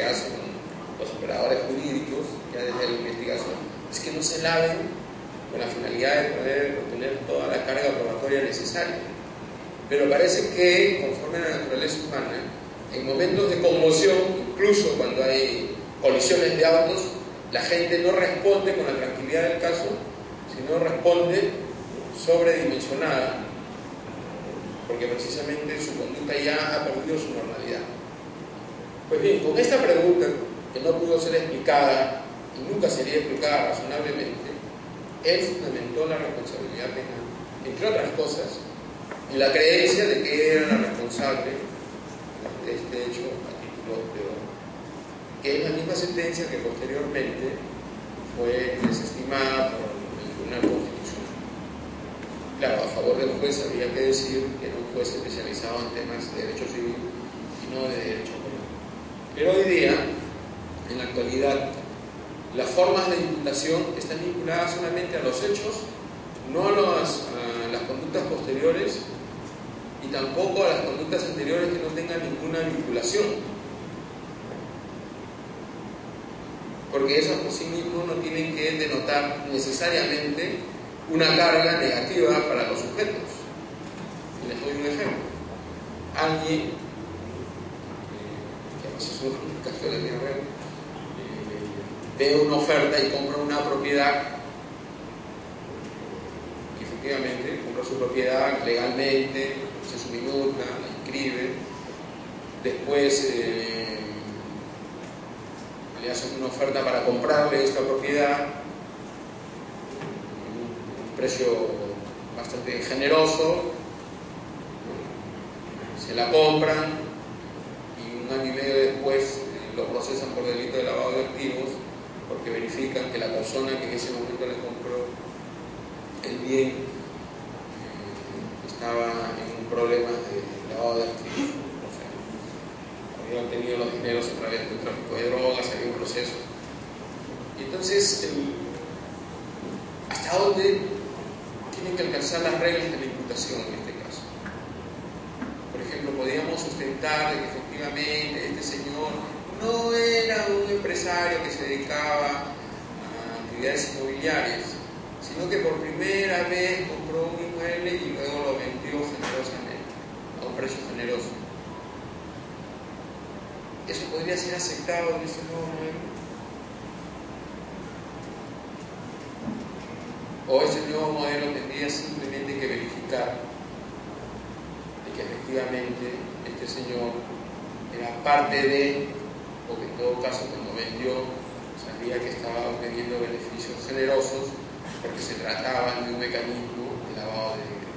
que hacen los operadores jurídicos ya desde la investigación es que no se laven con la finalidad de poder obtener toda la carga probatoria necesaria. Pero parece que, conforme a la naturaleza humana, en momentos de conmoción, incluso cuando hay colisiones de autos, la gente no responde con la tranquilidad del caso, sino responde sobredimensionada, porque precisamente su conducta ya ha perdido su normalidad. Pues bien, con esta pregunta, que no pudo ser explicada y nunca sería explicada razonablemente, él fundamentó la responsabilidad penal, entre otras cosas, en la creencia de que era la responsable de este hecho a título de oro, que es la misma sentencia que posteriormente fue desestimada por el Tribunal Constitucional. Claro, a favor del juez habría que decir que era un juez especializado en temas de derecho civil y no de derecho penal. Pero hoy día, en la actualidad, las formas de imputación están vinculadas solamente a los hechos, no a las conductas posteriores y tampoco a las conductas anteriores que no tengan ninguna vinculación, porque esas por sí mismos no tienen que denotar necesariamente una carga negativa para los sujetos. Y les doy un ejemplo. Alguien que asesor un caso de mi red ve una oferta y compra una propiedad, y efectivamente compra su propiedad legalmente, hace su minuta, la inscribe, después le hacen una oferta para comprarle esta propiedad a un precio bastante generoso, se la compran y un año y medio después lo procesan por delito de lavado de activos, porque verifican que la persona que en ese momento le compró el bien estaba en un problema de lavado de activos. O sea, había obtenido los dineros a través del tráfico de drogas, había un proceso. Y entonces, ¿hasta dónde tienen que alcanzar las reglas de la imputación en este caso? Por ejemplo, podríamos sustentar de que efectivamente este señor no era un empresario que se dedicaba a actividades inmobiliarias, sino que por primera vez compró un inmueble y luego lo vendió generosamente, a un precio generoso. ¿Eso podría ser aceptado en este nuevo modelo? ¿O ese nuevo modelo tendría simplemente que verificar de que efectivamente este señor era parte de, o que en todo caso cuando vendió sabía que estaba obteniendo beneficios generosos porque se trataba de un mecanismo de lavado de dinero?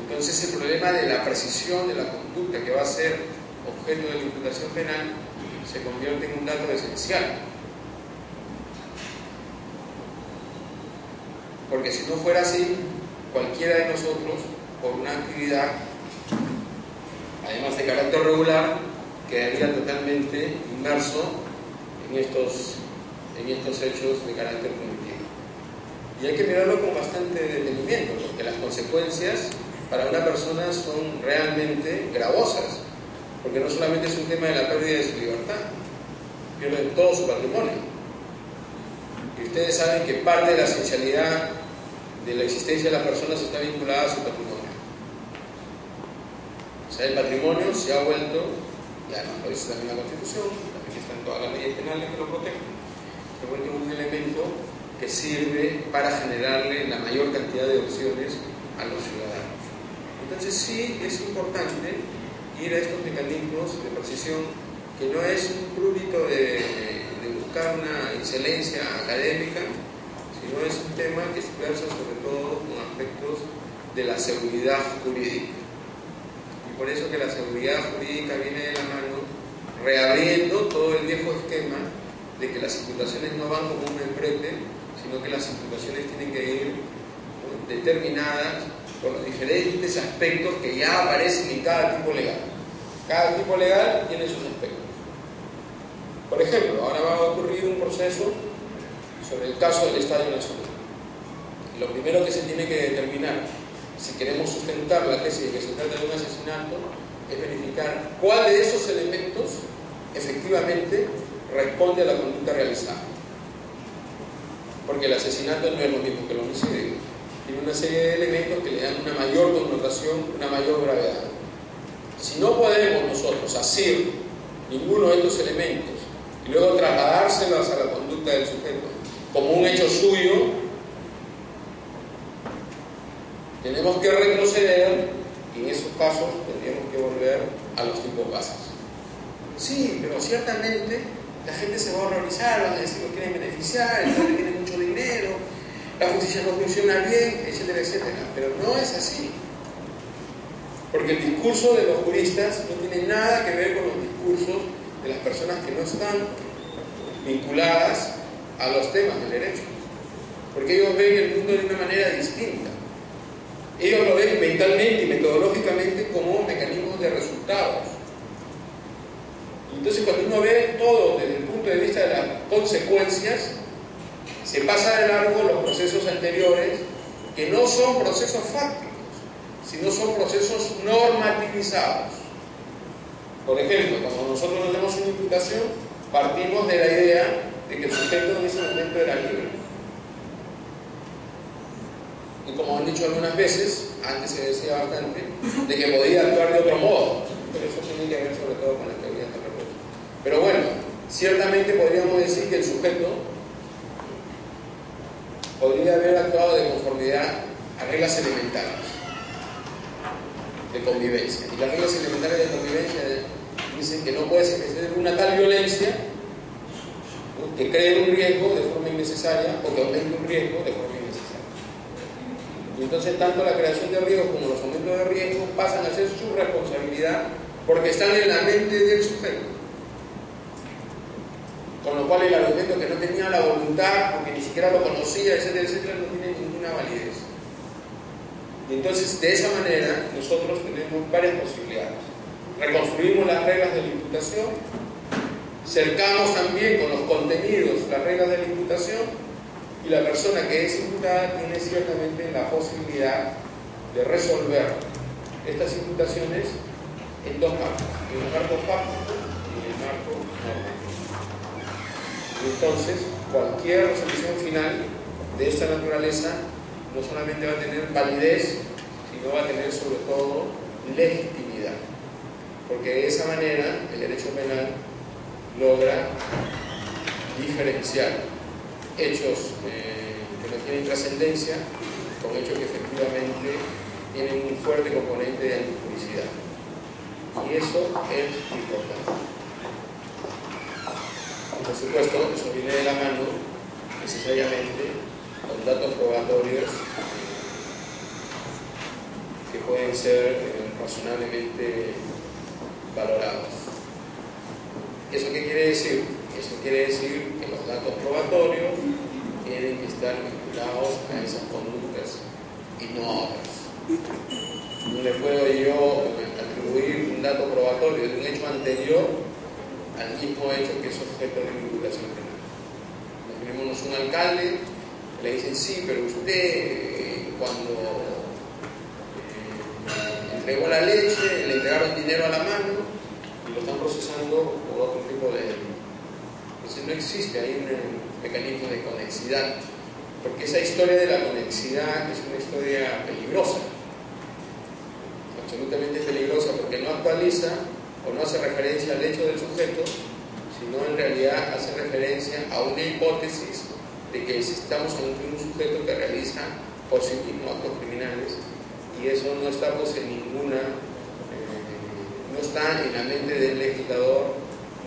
Entonces el problema de la precisión de la conducta que va a ser objeto de la imputación penal se convierte en un dato esencial, porque si no fuera así, cualquiera de nosotros, por una actividad además de carácter regular, quedaría totalmente inmerso en estos hechos de carácter punitivo. Y hay que mirarlo con bastante detenimiento, porque las consecuencias para una persona son realmente gravosas, porque no solamente es un tema de la pérdida de su libertad, pierden todo su patrimonio. Y ustedes saben que parte de la esencialidad de la existencia de las personas está vinculada a su patrimonio. O sea, el patrimonio se ha vuelto, y además lo dice también la Constitución, también están todas las leyes penales que lo protegen, se vuelve un elemento que sirve para generarle la mayor cantidad de opciones a los ciudadanos. Entonces sí es importante ir a estos mecanismos de precisión, que no es un prurito de buscar una excelencia académica, sino es un tema que se versa sobre todo con aspectos de la seguridad jurídica. Y por eso que la seguridad jurídica viene de la mano, reabriendo todo el viejo esquema de que las imputaciones no van como un membrete, sino que las imputaciones tienen que ir determinadas por los diferentes aspectos que ya aparecen en cada tipo legal. Cada tipo legal tiene sus aspectos. Por ejemplo, ahora va a ocurrir un proceso sobre el caso del Estadio Nacional. Y lo primero que se tiene que determinar, si queremos sustentar la tesis de que se trata de un asesinato, es verificar cuál de esos elementos efectivamente responde a la conducta realizada. Porque el asesinato no es lo mismo que el homicidio. Tiene una serie de elementos que le dan una mayor connotación, una mayor gravedad. Si no podemos nosotros asir ninguno de estos elementos y luego trasladárselos a la conducta del sujeto como un hecho suyo, tenemos que retroceder y en esos casos tendríamos que volver a los tipos básicos. Sí, pero ciertamente la gente se va a horrorizar, van a decir que quieren beneficiar, el padre tiene mucho dinero, la justicia no funciona bien, etcétera, etcétera. Pero no es así. Porque el discurso de los juristas no tiene nada que ver con los discursos de las personas que no están vinculadas a los temas del derecho. Porque ellos ven el mundo de una manera distinta. Ellos lo ven mentalmente y metodológicamente como mecanismos de resultados. Entonces, cuando uno ve todo desde el punto de vista de las consecuencias, se pasa de largo los procesos anteriores, que no son procesos fácticos, sino son procesos normativizados. Por ejemplo, cuando nosotros hacemos una imputación, partimos de la idea de que el sujeto en ese momento era libre. Y como han dicho algunas veces, antes se decía bastante, de que podía actuar de otro modo. Pero eso tiene que ver sobre todo con la teoría de la respuesta. Pero bueno, ciertamente podríamos decir que el sujeto podría haber actuado de conformidad a reglas elementales de convivencia. Y las reglas elementales de convivencia dicen que no puedes ejercer una tal violencia, ¿no?, que cree un riesgo de forma innecesaria o que aumente un riesgo de forma innecesaria. Y entonces tanto la creación de riesgos como los aumentos de riesgos pasan a ser su responsabilidad porque están en la mente del sujeto. Con lo cual el argumento que no tenía la voluntad, porque ni siquiera lo conocía, etcétera, etcétera, no tiene ninguna validez. Y entonces, de esa manera, nosotros tenemos varias posibilidades. Reconstruimos las reglas de la imputación, cercamos también con los contenidos las reglas de la imputación, y la persona que es imputada tiene ciertamente la posibilidad de resolver estas imputaciones en dos campos, en el marco fáctico y en el marco normativo. Entonces, cualquier resolución final de esta naturaleza no solamente va a tener validez, sino va a tener sobre todo legitimidad. Porque de esa manera el derecho penal logra diferenciar hechos que no tienen trascendencia con hechos que efectivamente tienen un fuerte componente de antijuricidad. Y eso es importante. Por supuesto, eso viene de la mano necesariamente con datos probatorios que pueden ser razonablemente valorados. ¿Eso qué quiere decir? Eso quiere decir que los datos probatorios tienen que estar vinculados a esas conductas y no a otras. No le puedo yo atribuir un dato probatorio de un hecho anterior al mismo hecho que es objeto de vinculación penal. Imaginémonos un alcalde, le dicen sí, pero usted cuando entregó la leche, le entregaron dinero a la mano y lo están procesando por otro tipo de delito. Entonces no existe ahí un mecanismo de conexidad, porque esa historia de la conexidad es una historia peligrosa, absolutamente peligrosa, porque no actualiza o no hace referencia al hecho del sujeto, sino en realidad hace referencia a una hipótesis de que estamos ante un sujeto que realiza por sí mismo actos criminales, y eso no está en ninguna, no está en la mente del legislador,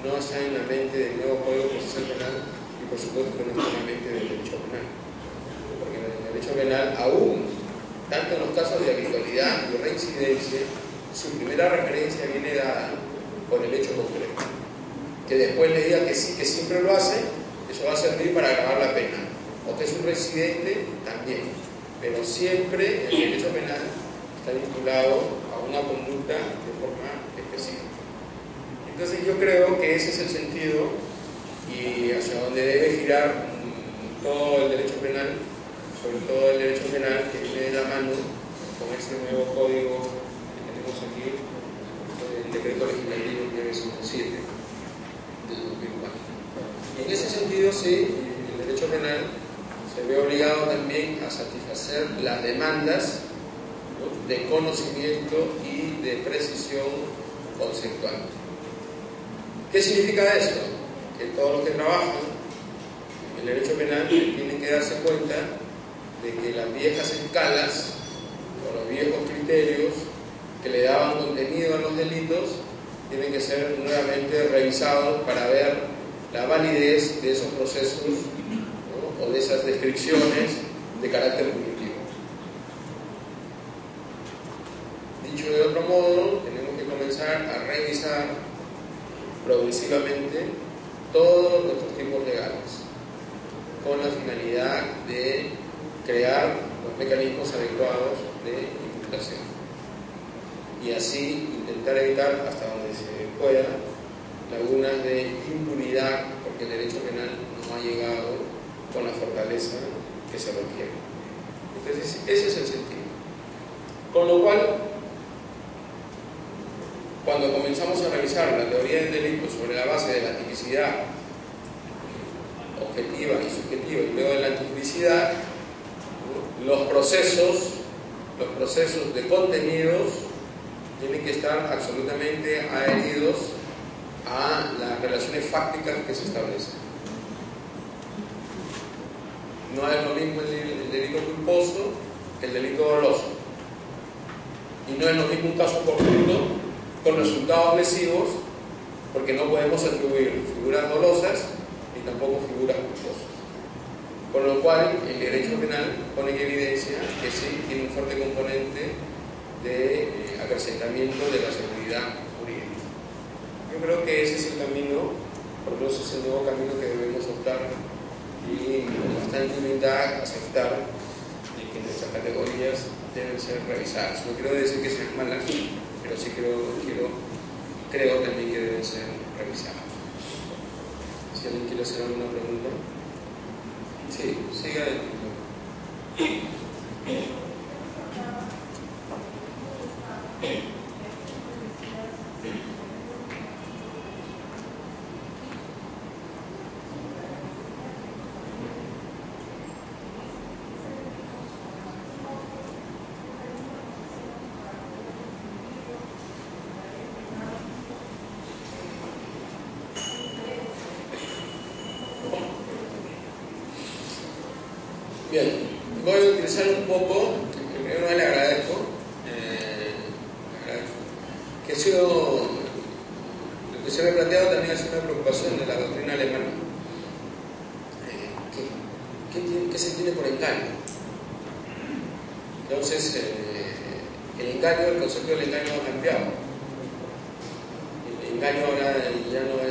no está en la mente del nuevo Código Procesal Penal y por supuesto que no está en la mente del derecho penal, porque en el derecho penal aún, tanto en los casos de habitualidad y reincidencia, su primera referencia viene dada por el hecho concreto. Que después le diga que sí, que siempre lo hace, eso va a servir para agravar la pena. O que es un residente, también. Pero siempre el derecho penal está vinculado a una conducta de forma específica. Entonces yo creo que ese es el sentido y hacia donde debe girar todo el derecho penal, sobre todo el derecho penal que viene de la mano con este nuevo código que tenemos aquí, el decreto legislativo 957 del sentido, sí, el derecho penal se ve obligado también a satisfacer las demandas, ¿no?, de conocimiento y de precisión conceptual. ¿Qué significa esto? Que todos los que trabajan en el derecho penal tienen que darse cuenta de que las viejas escalas o los viejos criterios que le daban contenido a los delitos tienen que ser nuevamente revisados para ver la validez de esos procesos, ¿no?, o de esas descripciones de carácter punitivo. Dicho de otro modo, tenemos que comenzar a revisar progresivamente todos nuestros tipos legales con la finalidad de crear los mecanismos adecuados de imputación y así intentar evitar hasta donde se pueda lagunas de impunidad, porque el derecho penal no ha llegado con la fortaleza que se requiere. Entonces ese es el sentido, con lo cual cuando comenzamos a revisar la teoría del delito sobre la base de la tipicidad objetiva y subjetiva y luego de la tipicidad, los procesos de contenidos tienen que estar absolutamente adheridos a las relaciones fácticas que se establecen. No es lo mismo el delito culposo que el delito doloso, y no es lo mismo un caso fortuito con resultados lesivos, porque no podemos atribuir figuras dolosas ni tampoco figuras culposas. Con lo cual, el derecho penal pone en evidencia que sí tiene un fuerte componente de acrecentamiento de la seguridad jurídica. Yo creo que ese es el camino, por lo menos es el nuevo camino que debemos optar y con bastante humildad aceptar de que nuestras categorías deben ser revisadas. No quiero decir que sean malas, pero sí creo también que deben ser revisadas. Si alguien quiere hacer alguna pregunta. Sí, siga adelante. Bien, voy a utilizar un poco, primero le agradezco, que ha sido, lo que se me ha planteado también ha sido una preocupación de la doctrina alemana. ¿Qué se entiende por engaño? Entonces, el concepto del engaño ha cambiado. El engaño ahora ya no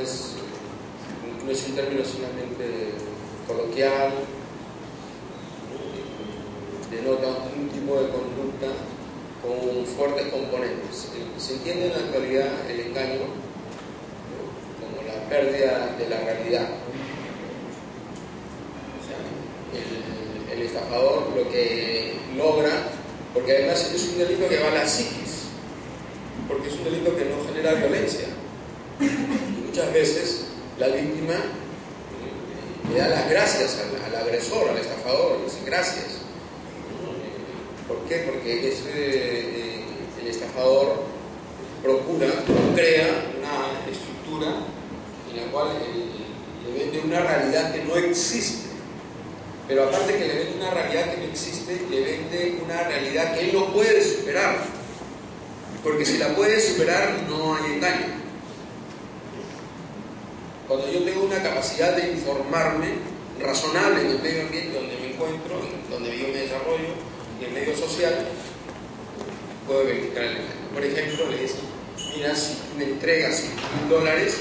es un término solamente coloquial, denota un tipo de conducta con fuertes componentes. Se entiende en la actualidad el engaño, ¿no?, como la pérdida de la realidad. O sea, el estafador lo que logra, porque además es un delito que va a la psiquis, porque es un delito que no genera violencia, y muchas veces la víctima le da las gracias al agresor, al estafador, le dice gracias. ¿Por qué? Porque el estafador crea una estructura en la cual le vende una realidad que no existe. Pero aparte que le vende una realidad que no existe, le vende una realidad que él no puede superar. Porque si la puede superar, no hay engaño. Cuando yo tengo una capacidad de informarme razonable en el medio ambiente donde me encuentro, donde yo me desarrollo, y el medio social, puedo verificar el engaño. Por ejemplo, le dicen, mira, si tú me entregas $100.000,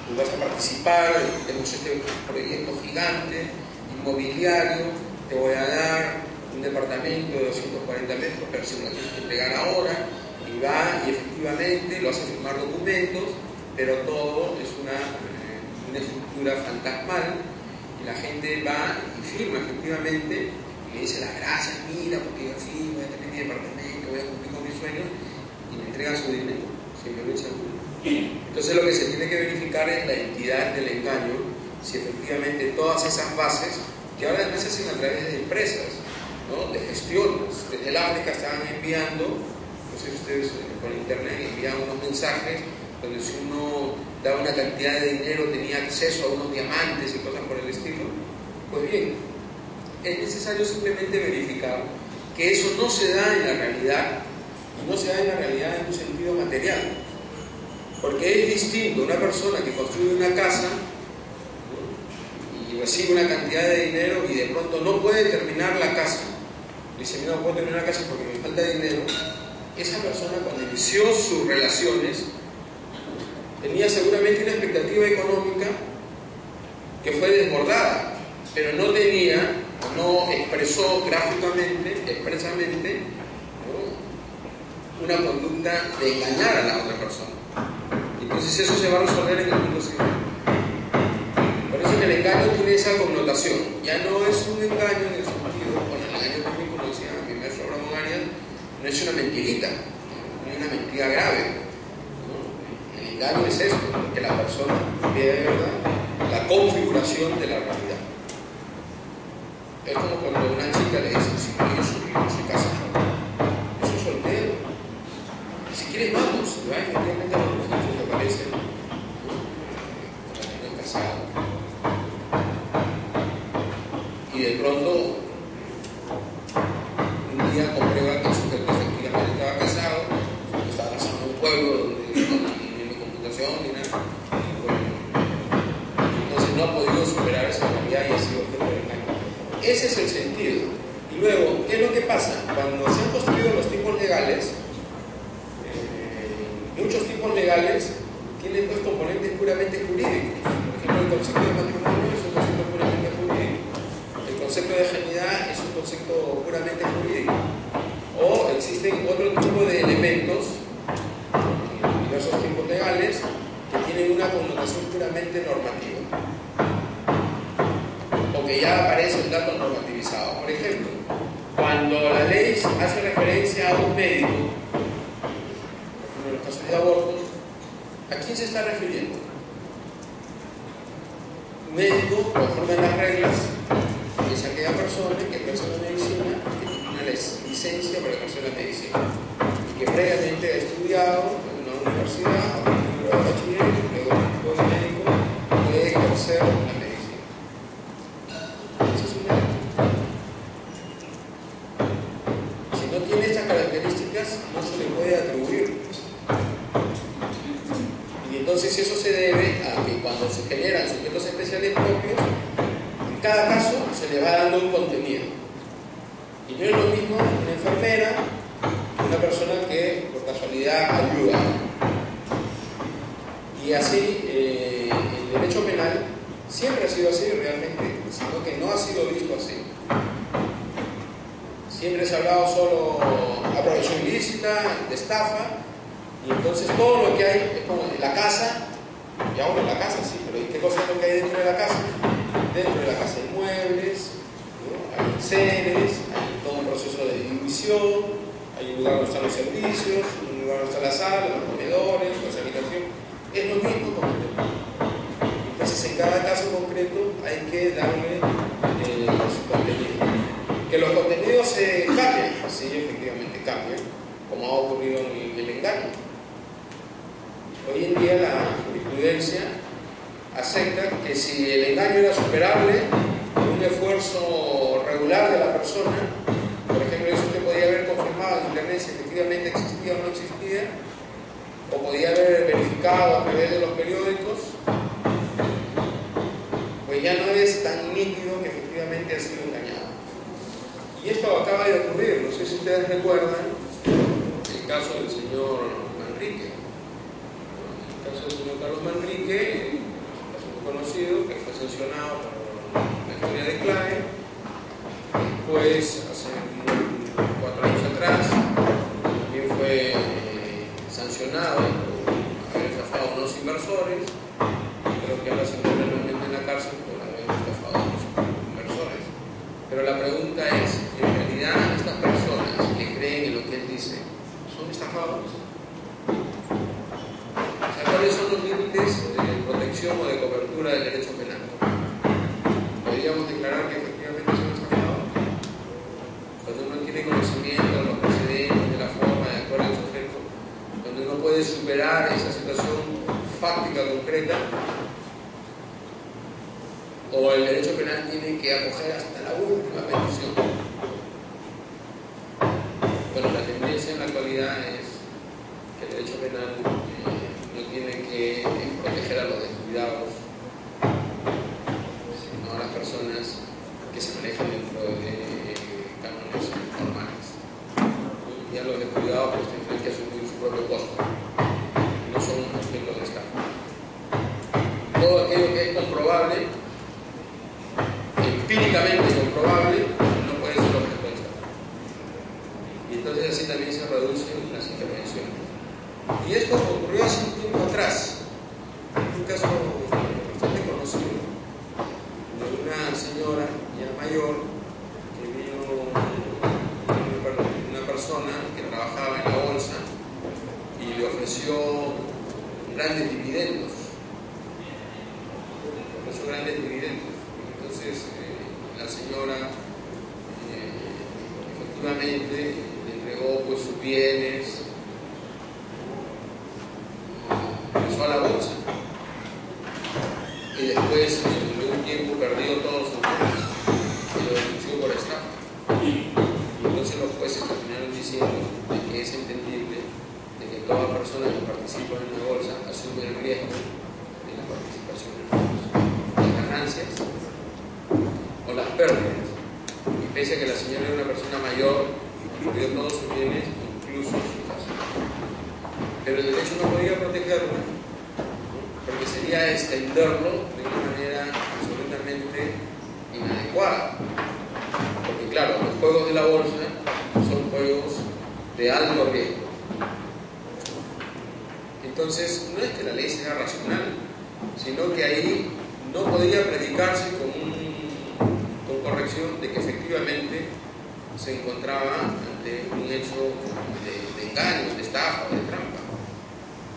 tú vas a participar, tenemos este proyecto gigante, inmobiliario, te voy a dar un departamento de 240 metros, pero si me lo tienes que entregar ahora, y va, y efectivamente lo hace firmar documentos, pero todo es una estructura fantasmal, y la gente va y firma efectivamente, y le dice las gracias, mira, porque yo sí voy a tener mi departamento, voy a cumplir con mis sueños, y me entrega su dinero, sin violencia alguna. Entonces lo que se tiene que verificar es la entidad del engaño, si efectivamente todas esas bases, que ahora además se hacen a través de empresas, ¿no? De gestiones. Desde el África estaban enviando, no sé si ustedes con internet enviaban unos mensajes donde si uno daba una cantidad de dinero tenía acceso a unos diamantes y cosas por el estilo. Pues bien, es necesario simplemente verificar que eso no se da en la realidad, y no se da en la realidad en un sentido material, porque es distinto una persona que construye una casa, ¿no? Y recibe una cantidad de dinero y de pronto no puede terminar la casa. Dice, mira, no puedo terminar la casa porque me falta dinero. Esa persona, cuando inició sus relaciones, tenía seguramente una expectativa económica que fue desbordada, pero no tenía, no expresó gráficamente, expresamente, ¿no?, una conducta de engañar a la otra persona. Entonces eso se va a resolver en el mundo civil. Por eso que el engaño tiene esa connotación. Ya no es un engaño en el sentido, bueno, el engaño técnico, como decía mi maestro Abraham Arias, no es una mentirita, no es una mentira grave, ¿no? El engaño es esto, que la persona vea de verdad la configuración de la realidad. Es como cuando una chica le dice, si no, yo soy casado, yo soy soltero, si quieres vamos, ¿no? Efectivamente a los muchachos te parecen, ¿no?, casado, y de pronto un día comprueba que el sujeto efectivamente estaba casado en un pueblo donde no tiene ni computación ni nada, entonces no ha podido superar esa realidad y ha sido objeto de engaño. Ese es el sentido. Y luego, ¿qué es lo que pasa? Cuando se han construido los tipos legales, muchos tipos legales tienen dos componentes puramente jurídicos. Por ejemplo, el concepto de matrimonio es un concepto puramente jurídico. El concepto de ajenidad es un concepto puramente jurídico. O existen otro tipo de elementos en diversos tipos legales que tienen una connotación puramente normativa, o que ya aparece un dato normativizado. Por ejemplo, cuando la ley hace referencia a un médico, en los casos de abortos, ¿a quién se está refiriendo? Un médico, conforme a las reglas, es aquella persona que ejerce la medicina, que tiene una licencia para ejercer la medicina, y que previamente ha estudiado en una universidad, o en un grado de bachiller, y luego el tipo de médico puede ejercer la medicina. Eso es un médico. Si no tiene estas características, no se le puede atribuir. Y entonces eso se debe a que cuando se generan sujetos especiales propios, en cada caso se le va dando un contenido. Y no es lo mismo una enfermera que una persona que por casualidad ayuda. Y así, el derecho penal siempre ha sido así realmente, sino que no ha sido visto así. Siempre se ha hablado solo de apropiación ilícita, de estafa, y entonces todo lo que hay es como la casa, y ahora la casa sí, pero ¿y qué cosa es lo que hay dentro de la casa? Dentro de la casa hay muebles, ¿no?, hay enseres, hay todo un proceso de división, hay un lugar donde están los servicios, un lugar donde está la sala, los comedores, las habitaciones. Es lo mismo concreto. Entonces en cada caso concreto hay que darle su contenido. Que los contenidos se cambien, sí, efectivamente cambian, como ha ocurrido en el engaño. Hoy en día la jurisprudencia acepta que si el engaño era superable con un esfuerzo regular de la persona, por ejemplo, eso usted podía haber confirmado en internet si efectivamente existía o no existía, o podía haber verificado a través de los periódicos, pues ya no es tan nítido que efectivamente ha sido engañado. Y esto acaba de ocurrir, no sé si ustedes recuerdan el caso del señor Manrique. El caso del señor Carlos Manrique, un caso muy conocido, que fue sancionado por la historia de Clave. Después, hace 4 años atrás, también fue sancionado por haber estafado a unos inversores. Creo que ahora se encuentra nuevamente en la cárcel por haber estafado a unos inversores. Pero la pregunta es, ¿en realidad estas personas que creen en lo que él dice son estafados? O sea, ¿cuáles son los límites de protección o de cobertura del derecho penal? concreta, o el derecho penal tiene que acoger hasta la última petición. Bueno, la tendencia en la actualidad es que el derecho penal no tiene que proteger a los descuidados, sino a las personas que se manejan dentro de cánones normales. Y a los descuidados pues tendrán que asumir su propio costo, no son un objeto de Estado. Todo aquello que es comprobable, empíricamente comprobable, no puede ser objeto de Estado. Y entonces así también se reducen las intervenciones. Y esto ocurrió hace un tiempo atrás, un caso bastante conocido, de una señora ya mayor que vino, una persona que trabajaba en la bolsa y le ofreció grandes dividendos. Entonces la señora efectivamente le entregó pues sus bienes, empezó a la bolsa y después de un tiempo perdió todos sus bienes y lo denunció por estafa. Y entonces los jueces terminaron diciendo de que es entendible de que toda persona que participa en una bolsa asume el riesgo de la participación en la bolsa, las ganancias o las pérdidas. Y pese a que la señora era una persona mayor, perdió todos sus bienes, incluso su casa. Pero el derecho no podía protegerlo, porque sería extenderlo de una manera absolutamente inadecuada. Porque claro, los juegos de la bolsa son juegos de alto riesgo. Entonces, no es que la ley sea racional, sino que ahí no podría predicarse con corrección de que efectivamente se encontraba ante un hecho de engaño, de estafa, de trampa.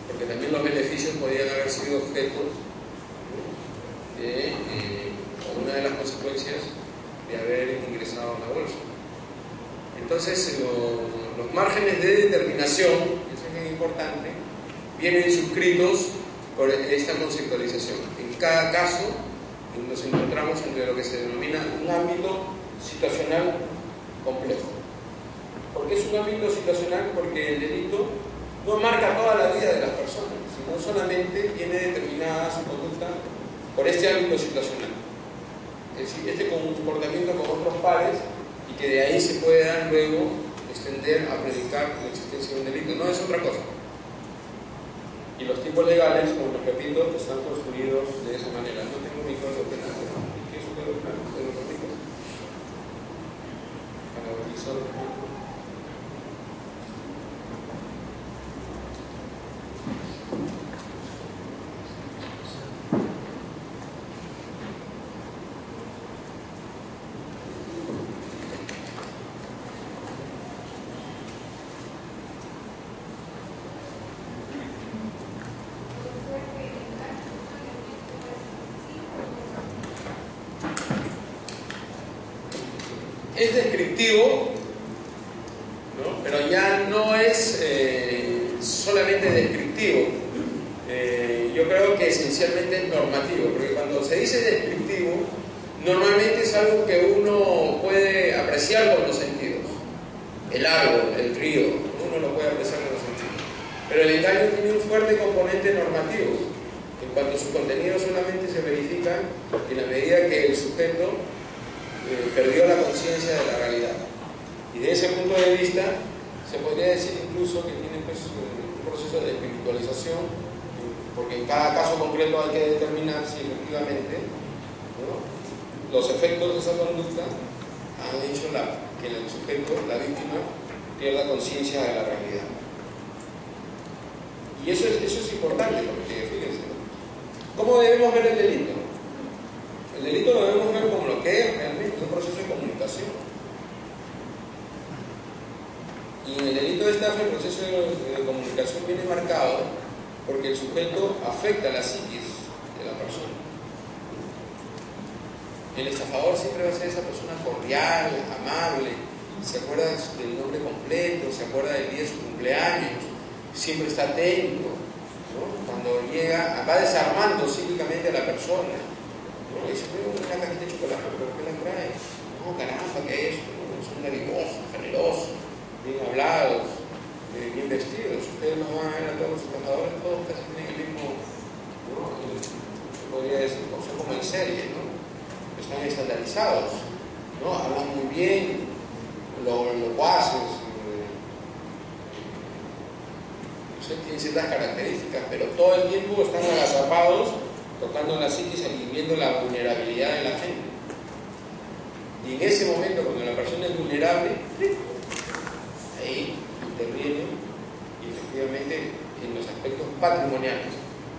Porque también los beneficios podían haber sido objeto de una de las consecuencias de haber ingresado a la bolsa. Entonces, los márgenes de determinación, eso es muy importante, vienen suscritos por esta conceptualización. En cada caso nos encontramos entre lo que se denomina un ámbito situacional complejo. ¿Por qué es un ámbito situacional? Porque el delito no marca toda la vida de las personas, sino solamente tiene determinada su conducta por este ámbito situacional. Es decir, este comportamiento con otros pares y que de ahí se pueda luego extender a predicar la existencia de un delito. No es otra cosa. Y los tipos legales, como repito, están construidos de esa manera. No tengo mi código penal. ¿Qué es un código penal? ¿Te lo repito? Para utilizar el tiempo. Es descriptivo, ¿no? Pero ya no es solamente descriptivo. Yo creo que esencialmente es normativo, porque cuando se dice descriptivo, normalmente es algo que uno puede apreciar con los sentidos. El árbol, el río, uno lo puede apreciar con los sentidos. Pero el engaño tiene un fuerte componente normativo, en cuanto su contenido solamente se verifica en la medida que el sujeto perdió la conciencia de la realidad. Y de ese punto de vista se podría decir incluso que tiene pues, un proceso de espiritualización, porque en cada caso concreto hay que determinar si efectivamente, ¿no?, los efectos de esa conducta han hecho que el sujeto, la víctima, pierda conciencia de la realidad. Y eso es importante, porque fíjense, ¿cómo debemos ver el delito? El delito lo debemos ver como lo que es realmente un proceso de comunicación. Y en el delito de estafa, el proceso de comunicación viene marcado porque el sujeto afecta la psiquis de la persona. El estafador siempre va a ser esa persona cordial, amable, se acuerda del nombre completo, se acuerda del día de su cumpleaños, siempre está atento, ¿no? cuando llega, va desarmando cínicamente a la persona, ¿no? Dice, una cajita de chocolate, ¿pero qué la trae? No, caramba, ¿qué es esto? ¿No? Son dadivosos, generosos, bien hablados, bien vestidos. Ustedes nos van a ver a todos los trabajadores, todos casi tienen el mismo, ¿no? Podría decir, son como en serie, ¿no? Están estandarizados, ¿no? Hablan muy bien, locuaces, tienen ciertas características, pero todo el tiempo están agazapados, tocando la psiquis y viendo la vulnerabilidad de la gente. Y en ese momento, cuando la persona es vulnerable, ahí interviene, y efectivamente, en los aspectos patrimoniales,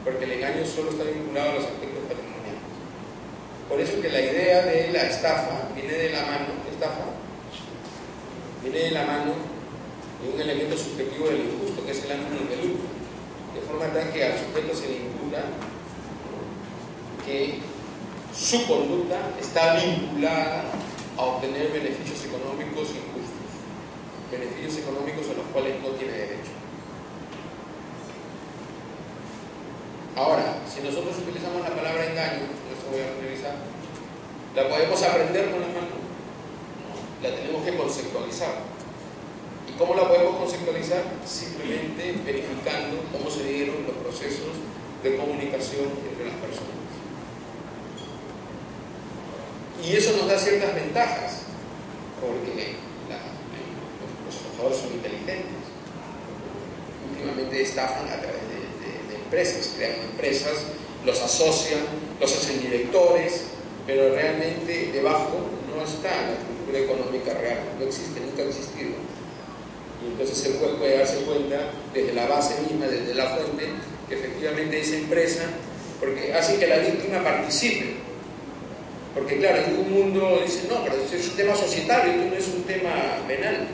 porque el engaño solo está vinculado a los aspectos patrimoniales. Por eso que la idea de la estafa viene de la mano, de un elemento subjetivo del injusto, que es el ánimo de lucro, de forma tal que al sujeto se le imputa que su conducta está vinculada a obtener beneficios económicos injustos, beneficios económicos a los cuales no tiene derecho. Ahora, si nosotros utilizamos la palabra engaño, eso voy a utilizar, ¿la podemos aprender con la mano? No, la tenemos que conceptualizar. ¿Y cómo la podemos conceptualizar? Simplemente verificando cómo se dieron los procesos de comunicación entre las personas. Y eso nos da ciertas ventajas, porque los estafadores son inteligentes. Últimamente estafan a través de empresas, crean empresas, los asocian, los hacen directores, pero realmente debajo no está la estructura económica real, no existe, nunca ha existido. Y entonces se puede darse cuenta desde la base misma, desde la fuente, que efectivamente esa empresa, porque hace que la víctima participe. Porque claro, en un mundo dicen, no, pero es un tema societario, esto no es un tema penal.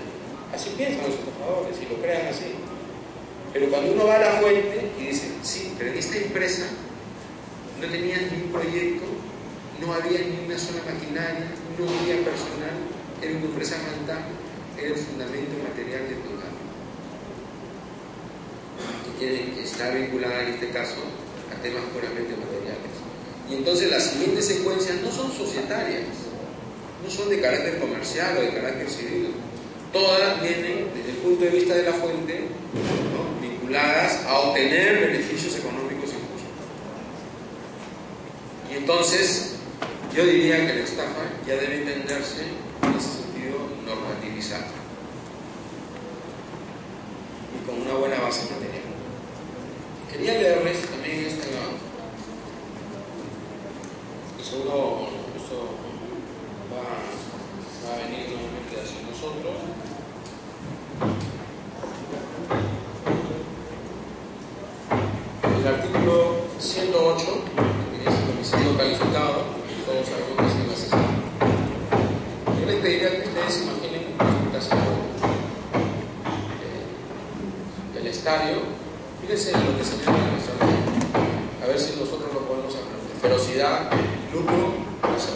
Así piensan los estafadores y lo crean así. Pero cuando uno va a la fuente y dice, sí, pero en esta empresa no tenían ni un proyecto, no había ni una sola maquinaria, no había personal, era una empresa fantasma, era el fundamento material de tu hogar. Que está vinculada en este caso a temas puramente materiales. Y entonces las siguientes secuencias no son societarias, no son de carácter comercial o de carácter civil. Todas vienen desde el punto de vista de la fuente, ¿no?, vinculadas a obtener beneficios económicos injustos. Y entonces yo diría que la estafa ya debe entenderse en ese sentido normativizado y con una buena base material. Quería leerles también esta, que seguro esto va a venir nuevamente hacia nosotros. El artículo 108, que es el homicidio calificado, todos sabemos que es el asesinato. Yo les pediría que ustedes imaginen un caso del estadio. Fíjense en lo que señala nuestra ley, a ver si nosotros lo podemos aprender. Ferocidad, lucro, placer.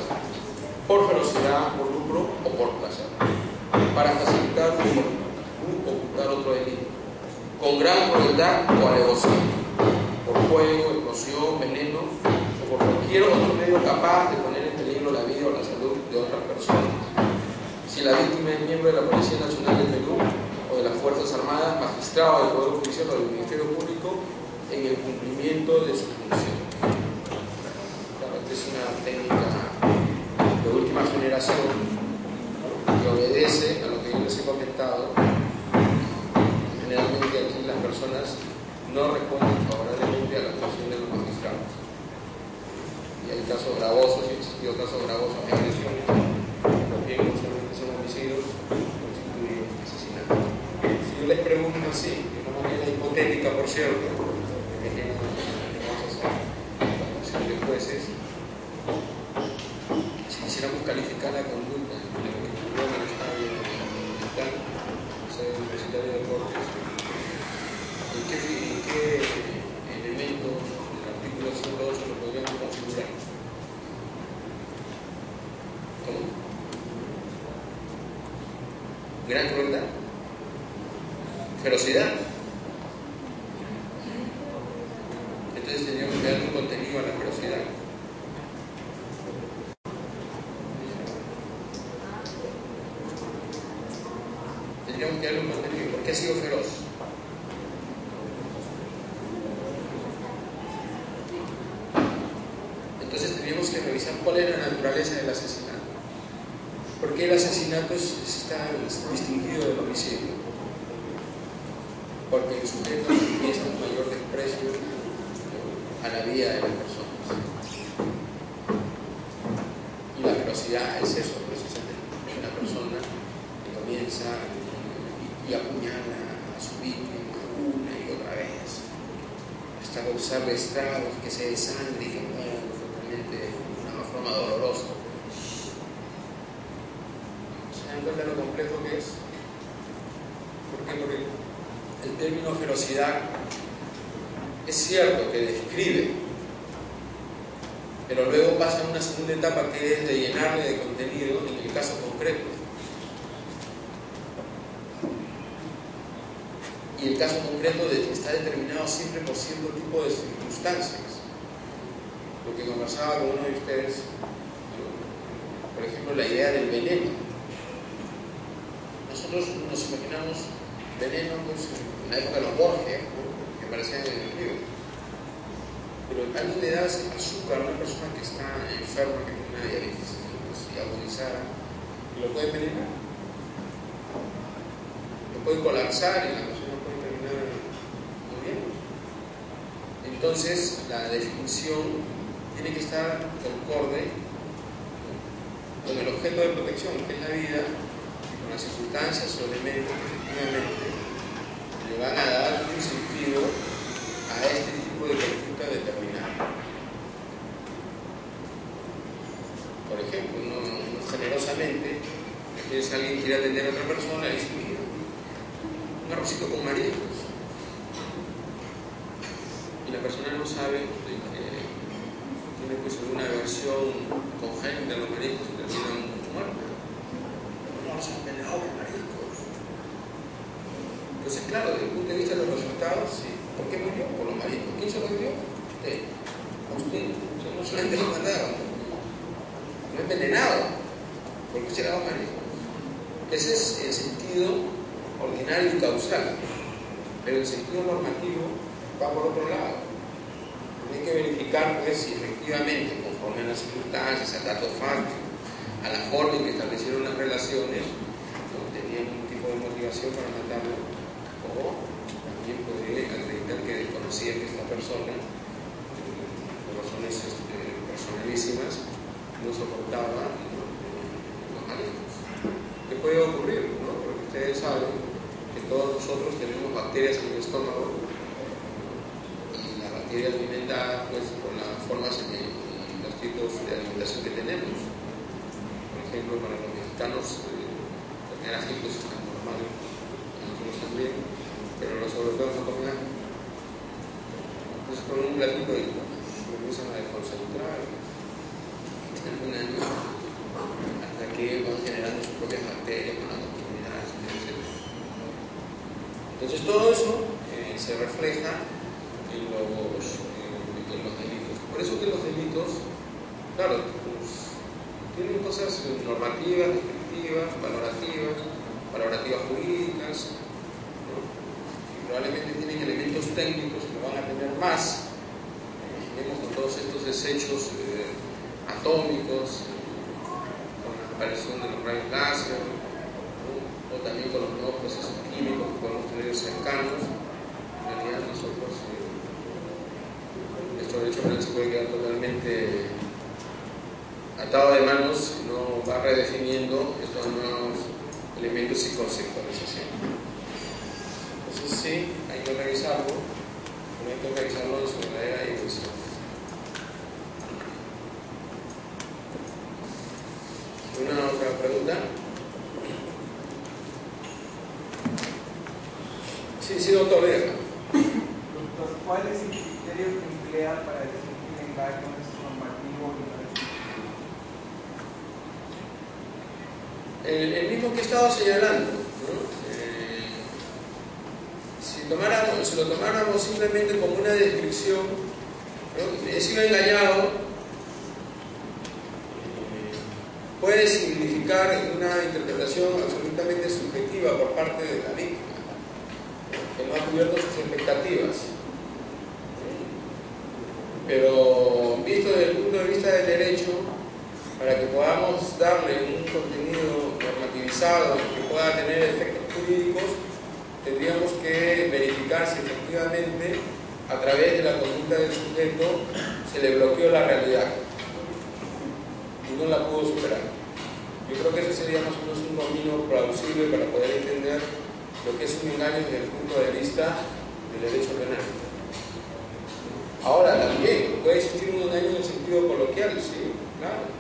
Por ferocidad, por lucro o por placer. Para facilitar u ocultar otro delito. Con gran crueldad o alevosía. Por fuego, explosión, veneno o por cualquier otro medio capaz de poner en peligro la vida o la salud de otras personas. Si la víctima es miembro de la Policía Nacional de Perú o de las Fuerzas Armadas, magistrado del Poder Judicial o del Ministerio Público, en el cumplimiento de su función. Claro, esta es una técnica de última generación que obedece a lo que yo les he comentado. Generalmente aquí las personas no responden favorablemente a la actuación de los magistrados. Y hay casos gravosos, y existió casos gravosos de agresiones, también no solamente son homicidios, constituyen asesinatos. Si yo les pregunto así, de una manera hipotética, por cierto, que tienen la función de jueces, si quisiéramos calificar la conducta de lo que ocurrió en el estadio militar, o sea, el universitario de Cortes, ¿en qué elementos del artículo 108 lo podríamos configurar? ¿Cómo? Gran crueldad, ferocidad. a la ferocidad. Tendríamos que darle un contenido. ¿Por qué ha sido feroz? Entonces tendríamos que revisar cuál es la naturaleza del asesinato. ¿Por qué el asesinato está distinguido del homicidio? Porque el sujeto manifiesta un mayor desprecio a la vida de las personas. Y la ferocidad es eso, precisamente. Una persona que comienza y apuñala a su víctima una y otra vez, hasta causarle estragos, que se desangre y que muera totalmente de una forma dolorosa. ¿Se dan cuenta de lo complejo que es? ¿Por qué? Porque el término ferocidad es cierto que describe, pero luego pasa a una segunda etapa que es de llenarle de contenido en el caso concreto. Y el caso concreto está determinado siempre por cierto tipo de circunstancias. Lo que conversaba con uno de ustedes, por ejemplo, la idea del veneno. Nosotros nos imaginamos veneno, pues, en la época de los Borges, que aparecían en el río. Pero alguien le da azúcar a una persona que está enferma, que tiene una diabetes y agonizada, y lo puede envenenar. Lo puede colapsar y la persona puede terminar muriendo. Entonces, la definición tiene que estar concorde con el objeto de protección, que es la vida, y con las circunstancias o elementos que efectivamente le van a dar un sentido a este tipo de conducta determinada. Por ejemplo, no generosamente, si alguien quiere atender a otra persona, le dice, mira, un arrocito con mariscos. Y la persona no sabe que tiene pues alguna aversión congénita a los mariscos y termina muerto. No los han envenenado con mariscos. Entonces, claro, desde el punto de vista de los resultados, sí. ¿Por qué murió? Por los mariscos. ¿Quién se lo dio? Usted. Usted. Yo no solamente lo mandaba. No envenenado. ¿Por qué se le daba mariscos? Ese es el sentido ordinario y causal. Pero el sentido normativo va por otro lado. Hay que verificar, pues, si efectivamente, conforme a las circunstancias, al dato fáctico, a la forma en que establecieron las relaciones, no tenían ningún tipo de motivación para matarlo, o también puede acreditar que desconocía que esta persona, por razones personalísimas, no soportaba los mariscos. ¿Qué puede ocurrir? ¿No? Porque ustedes saben que todos nosotros tenemos bacterias en el estómago, y las bacterias alimentadas pues por las formas y los tipos de alimentación que tenemos. Por ejemplo, para los mexicanos comer ají pues es tan normal, nosotros también, pero los europeos no comen ají. Entonces con un platito y comienzan a desconcentrar hasta que van generando sus propias bacterias con las oportunidades, etc. Entonces todo eso se refleja en los delitos. Por eso que los delitos, claro, pues, tienen cosas normativas, descriptivas, valorativas jurídicas, ¿no? Y probablemente tienen elementos técnicos que lo van a tener más. Imaginemos con todos estos desechos atómicos, con la aparición de los rayos láser, ¿no? O también con los nuevos procesos químicos que podemos tener cercanos. En realidad nosotros nuestro derecho penal se puede quedar totalmente atado de manos, no va redefiniendo estos nuevos elementos y conceptualización. Entonces sí, hay que revisarlo, pero hay que revisarlo en su verdadera dimensión. ¿Una otra pregunta? Sí, doctor, dígame. Doctor, ¿cuál es el criterio que emplea para decir que el engaño es normativo y no es? El mismo que he estado señalando, ¿no? Si lo tomáramos simplemente como una descripción, ¿no? He sido engañado puede significar una interpretación absolutamente subjetiva por parte de la víctima, que no ha cubierto sus expectativas. Pero visto desde el punto de vista del derecho, para que podamos darle un contenido normativizado que pueda tener efectos jurídicos, tendríamos que verificar si efectivamente a través de la conducta del sujeto se le bloqueó la realidad y no la pudo superar. Yo creo que ese sería más o menos un camino plausible para poder entender lo que es un engaño desde el punto de vista del derecho penal. Ahora, también puede existir un engaño en el sentido coloquial, sí, claro.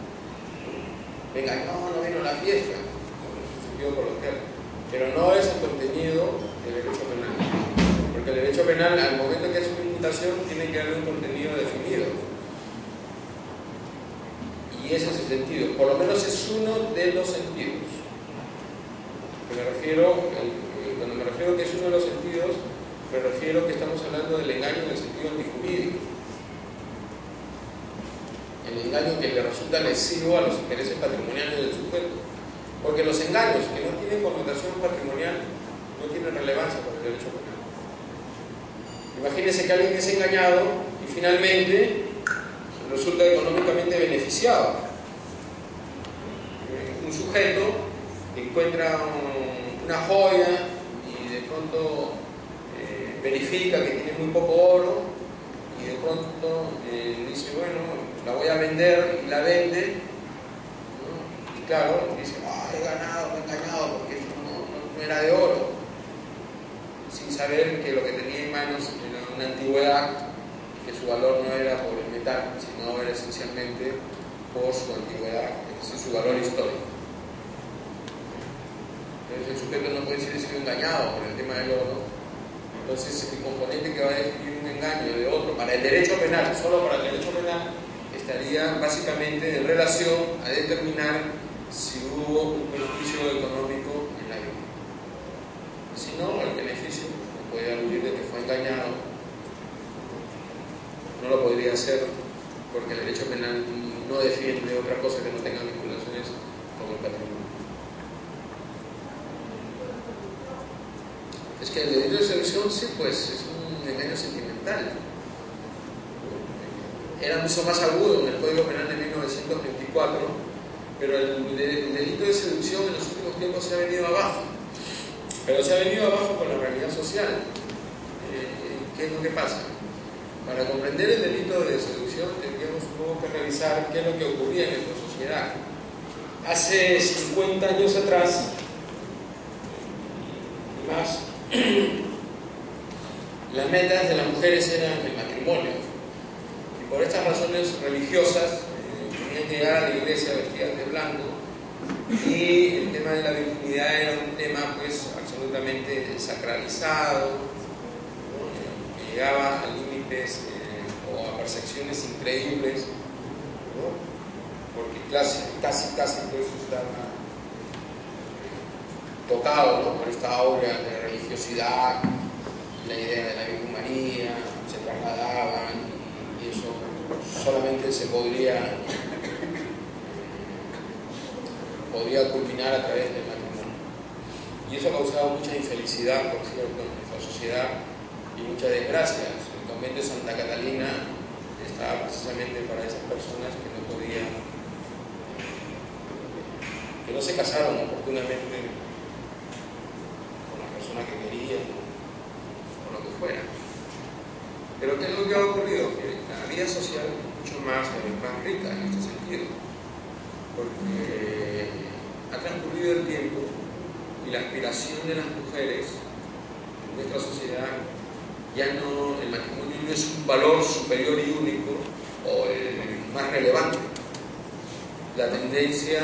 Venga, no vino a la fiesta, en el sentido coloquial, pero no es el contenido del derecho penal, porque el derecho penal, al momento que hace una imputación, tiene que haber un contenido definido. Y ese es el sentido, por lo menos es uno de los sentidos. Cuando me refiero que es uno de los sentidos, me refiero que estamos hablando del engaño en el sentido antijurídico. El engaño que le resulta lesivo a los intereses patrimoniales del sujeto. Porque los engaños que no tienen connotación patrimonial no tienen relevancia para el derecho penal. Imagínense que alguien es engañado y finalmente resulta económicamente beneficiado. Un sujeto encuentra una joya y de pronto verifica que tiene muy poco oro y de pronto dice, bueno, la voy a vender y la vende, ¿no? Y claro, dice, he ganado, me he engañado porque eso no era de oro, sin saber que lo que tenía en manos era una antigüedad, que su valor no era por el metal, sino era esencialmente por su antigüedad, es decir, su valor histórico. Entonces el sujeto no puede decir que ha sido engañado por el tema del oro. Entonces el componente que va a definir un engaño de otro para el derecho penal, solo para el derecho penal, estaría básicamente en relación a determinar si hubo un beneficio económico en la vida. Si no, el beneficio no puede aludir de que fue engañado, no lo podría hacer porque el derecho penal no defiende otra cosa que no tenga vinculaciones con el patrimonio. Es que el delito de seducción, sí, pues es un engaño sentimental. Era mucho más agudo en el Código Penal de 1924, pero el delito de seducción en los últimos tiempos se ha venido abajo. Pero se ha venido abajo con la realidad social. ¿Qué es lo que pasa? Para comprender el delito de seducción tendríamos un poco que revisar qué es lo que ocurría en nuestra sociedad. Hace 50 años atrás, más, las metas de las mujeres eran el matrimonio, y por estas razones religiosas tenían que llegar a la iglesia vestidas de blanco, y el tema de la virginidad era un tema pues absolutamente sacralizado, ¿no? Que llegaba a límites o a percepciones increíbles, ¿no? Porque casi pues estaba tocado, ¿no? Por esta aura de religiosidad, la idea de la Virgen María, se trasladaban y eso solamente se podría culminar a través del matrimonio. Y eso ha causado mucha infelicidad, por cierto, en nuestra sociedad y muchas desgracias. El convento de Santa Catalina estaba precisamente para esas personas que no podían, que no se casaron oportunamente con la persona que querían o lo que fuera. Pero ¿qué es lo que ha ocurrido? Que la vida social es mucho más rica en este sentido, porque ha transcurrido el tiempo y la aspiración de las mujeres en nuestra sociedad ya no, el matrimonio no es un valor superior y único o el más relevante. La tendencia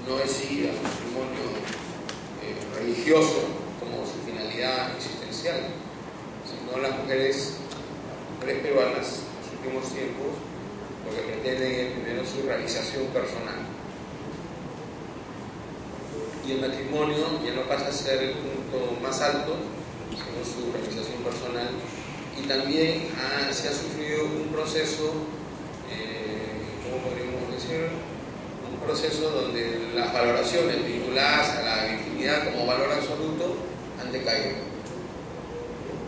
no es ir al matrimonio religioso como su finalidad existencial, sino las mujeres peruanas en los últimos tiempos lo que pretenden es primero su realización personal. Y el matrimonio ya no pasa a ser el punto más alto, sino su realización personal y también se ha sufrido un proceso, ¿cómo podríamos decir? Un proceso donde las valoraciones vinculadas a la virginidad como valor absoluto han decaído.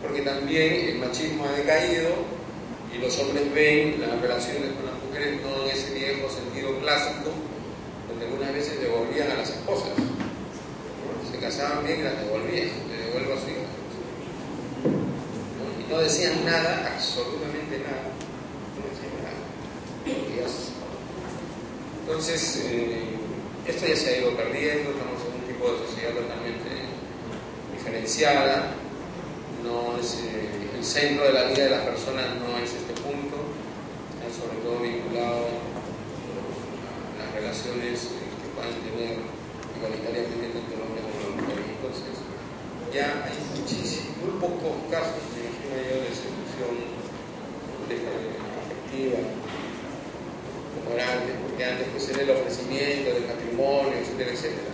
Porque también el machismo ha decaído y los hombres ven las relaciones con las mujeres no en ese viejo sentido clásico, donde algunas veces devolvían a las esposas. Se casaban bien y las devolvían, le devuelvo a su hija. Y no decían nada, absolutamente nada. No decían nada. Entonces, esto ya se ha ido perdiendo, estamos en un tipo de sociedad totalmente diferenciada. No es, el centro de la vida de las personas no es este punto, está sobre todo vinculado a las relaciones que puedan tener igualitariamente tanto el hombre como la mujer. Entonces, ya hay muy pocos casos, me imagino yo, de seducción afectiva como era antes, porque antes pues era el ofrecimiento del matrimonio, etcétera, etcétera.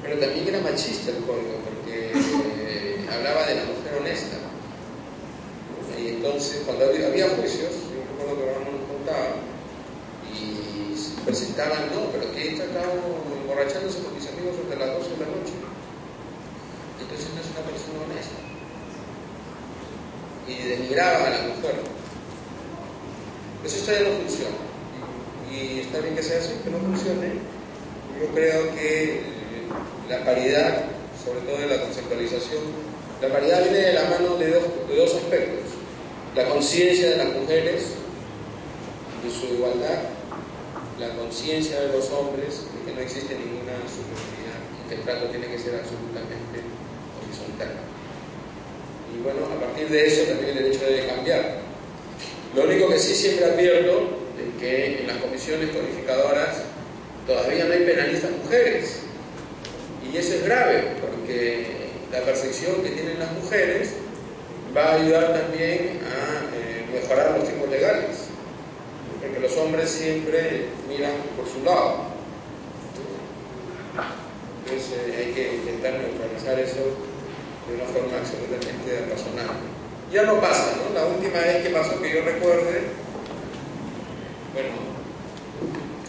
Pero también era machista el código, porque hablaba de la mujer honesta. Y entonces, cuando había juicios, yo recuerdo que Ramón nos contaba, y se presentaban, no, pero que esta estaba emborrachándose con mis amigos hasta las 12 de la noche. Entonces no es una persona honesta. Y denigraban a la mujer. Eso ya no funciona. Y está bien que sea así, que no funcione. Yo creo que la paridad, sobre todo en la conceptualización, la paridad viene de la mano de dos aspectos: la conciencia de las mujeres de su igualdad, la conciencia de los hombres de que no existe ninguna superioridad y que el trato tiene que ser absolutamente horizontal. Y bueno, a partir de eso también el derecho debe cambiar. Lo único que sí siempre advierto es que en las comisiones codificadoras todavía no hay penalistas mujeres. Y eso es grave, porque la percepción que tienen las mujeres va a ayudar también a mejorar los tipos legales, porque los hombres siempre miran por su lado. Entonces hay que intentar neutralizar eso de una forma absolutamente razonable. Ya no pasa, ¿no? La última vez que pasó, que yo recuerde, bueno,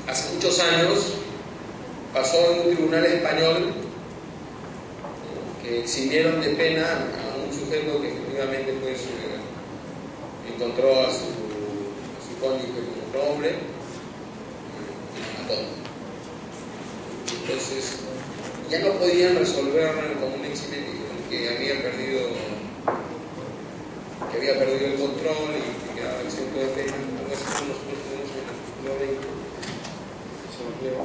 hace muchos años, pasó en un tribunal español que eximieron de pena a un sujeto que efectivamente pues, encontró a su cónyuge como otro hombre y lo mató. Entonces, ya no podían resolver como un eximio que había perdido el control y que quedaba exento de pena. Algo así como nosotros tenemos en el artículo 20. Se lo leo.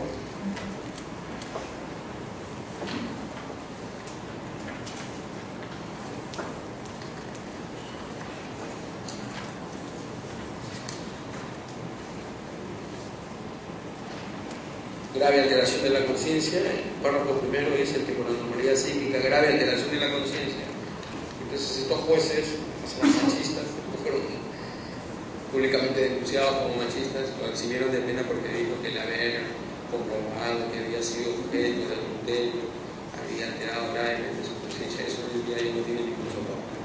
Grave alteración de la conciencia, el párrafo primero dice que por anormalidad psíquica, grave alteración de la conciencia. Entonces estos jueces, que son machistas, fueron públicamente denunciados como machistas, lo eximieron de pena porque dijo que el haber comprobado que había sido objeto de adulterio había alterado gravemente su conciencia. Eso hoy día no tiene ningún soporte.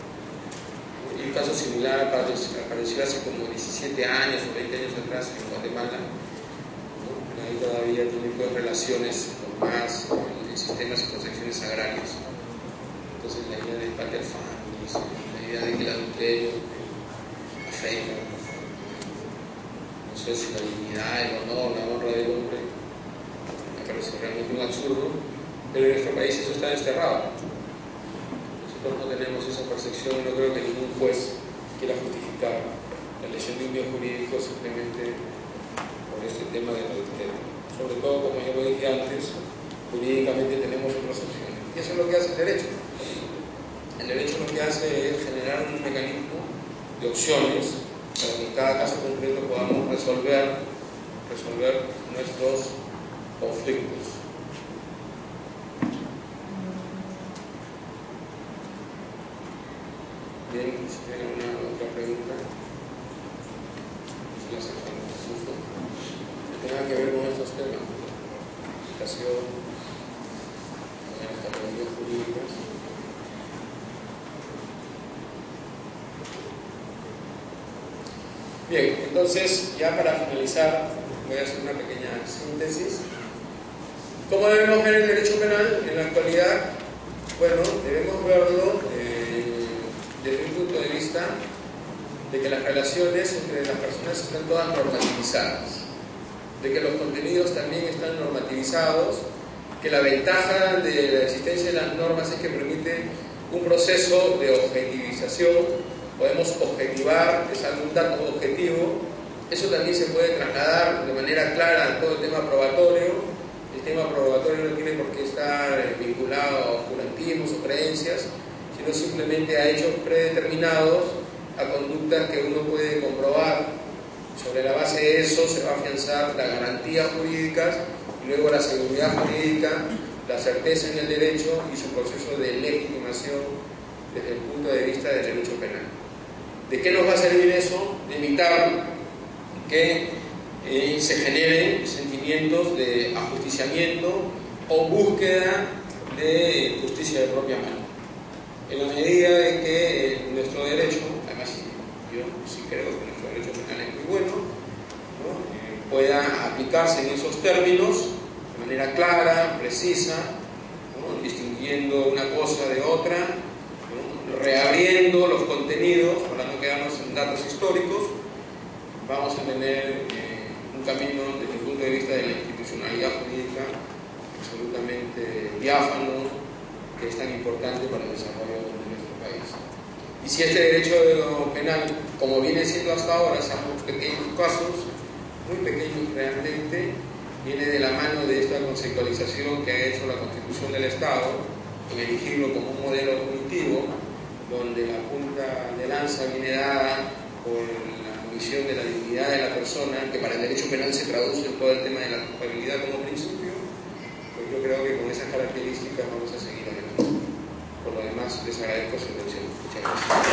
Y un caso similar apareció hace como 17 años o 20 años atrás en Guatemala. Ahí todavía tienen pues relaciones con más sistemas y concepciones agrarias. Entonces la idea de pater familias, la idea de que el adulterio afecta, no sé si la dignidad, el honor, la honra del hombre, me parece realmente un absurdo, pero en nuestro país eso está desterrado. Nosotros no tenemos esa percepción, no creo que ningún juez quiera justificar la lesión de un bien jurídico simplemente por este tema del adulterio. Sobre todo, como ya lo dije antes, jurídicamente tenemos otras opciones. Y eso es lo que hace el derecho. El derecho lo que hace es generar un mecanismo de opciones para que en cada caso concreto podamos resolver nuestros conflictos. Bien, si tienen alguna otra pregunta, si las hacemos que tenga que ver con estos temas, educación, con las categorías jurídicas. Bien, entonces ya para finalizar voy a hacer una pequeña síntesis. ¿Cómo debemos ver el derecho penal en la actualidad? Bueno, debemos verlo desde un punto de vista de que las relaciones entre las personas están todas normativizadas, de que los contenidos también están normativizados, que la ventaja de la existencia de las normas es que permite un proceso de objetivización. Podemos objetivar, es algún dato objetivo. Eso también se puede trasladar de manera clara en todo el tema probatorio. El tema probatorio no tiene por qué estar vinculado a oscurantismos o creencias, sino simplemente a hechos predeterminados, a conductas que uno puede comprobar. Sobre la base de eso se va a afianzar las garantías jurídicas y luego la seguridad jurídica, la certeza en el derecho y su proceso de legitimación desde el punto de vista del derecho penal. ¿De qué nos va a servir eso? De evitar que se generen sentimientos de ajusticiamiento o búsqueda de justicia de propia mano. En la medida de que nuestro derecho, además yo sí creo que nuestro derecho penal es muy bueno, ¿no? Pueda aplicarse en esos términos de manera clara, precisa, ¿no? Distinguiendo una cosa de otra, ¿no? Reabriendo los contenidos para no quedarnos en datos históricos, vamos a tener un camino desde el punto de vista de la institucionalidad jurídica absolutamente diáfano, que es tan importante para el desarrollo de nuestro país. Y si este derecho penal, como viene siendo hasta ahora, salvo pequeños casos, muy pequeños realmente, viene de la mano de esta conceptualización que ha hecho la Constitución del Estado, en erigirlo como un modelo cognitivo, donde la punta de lanza viene dada por la visión de la dignidad de la persona, que para el derecho penal se traduce en todo el tema de la culpabilidad como principio. Pues yo creo que con esas características vamos a seguir adelante. Por lo demás, les agradezco su atención. Muchas gracias.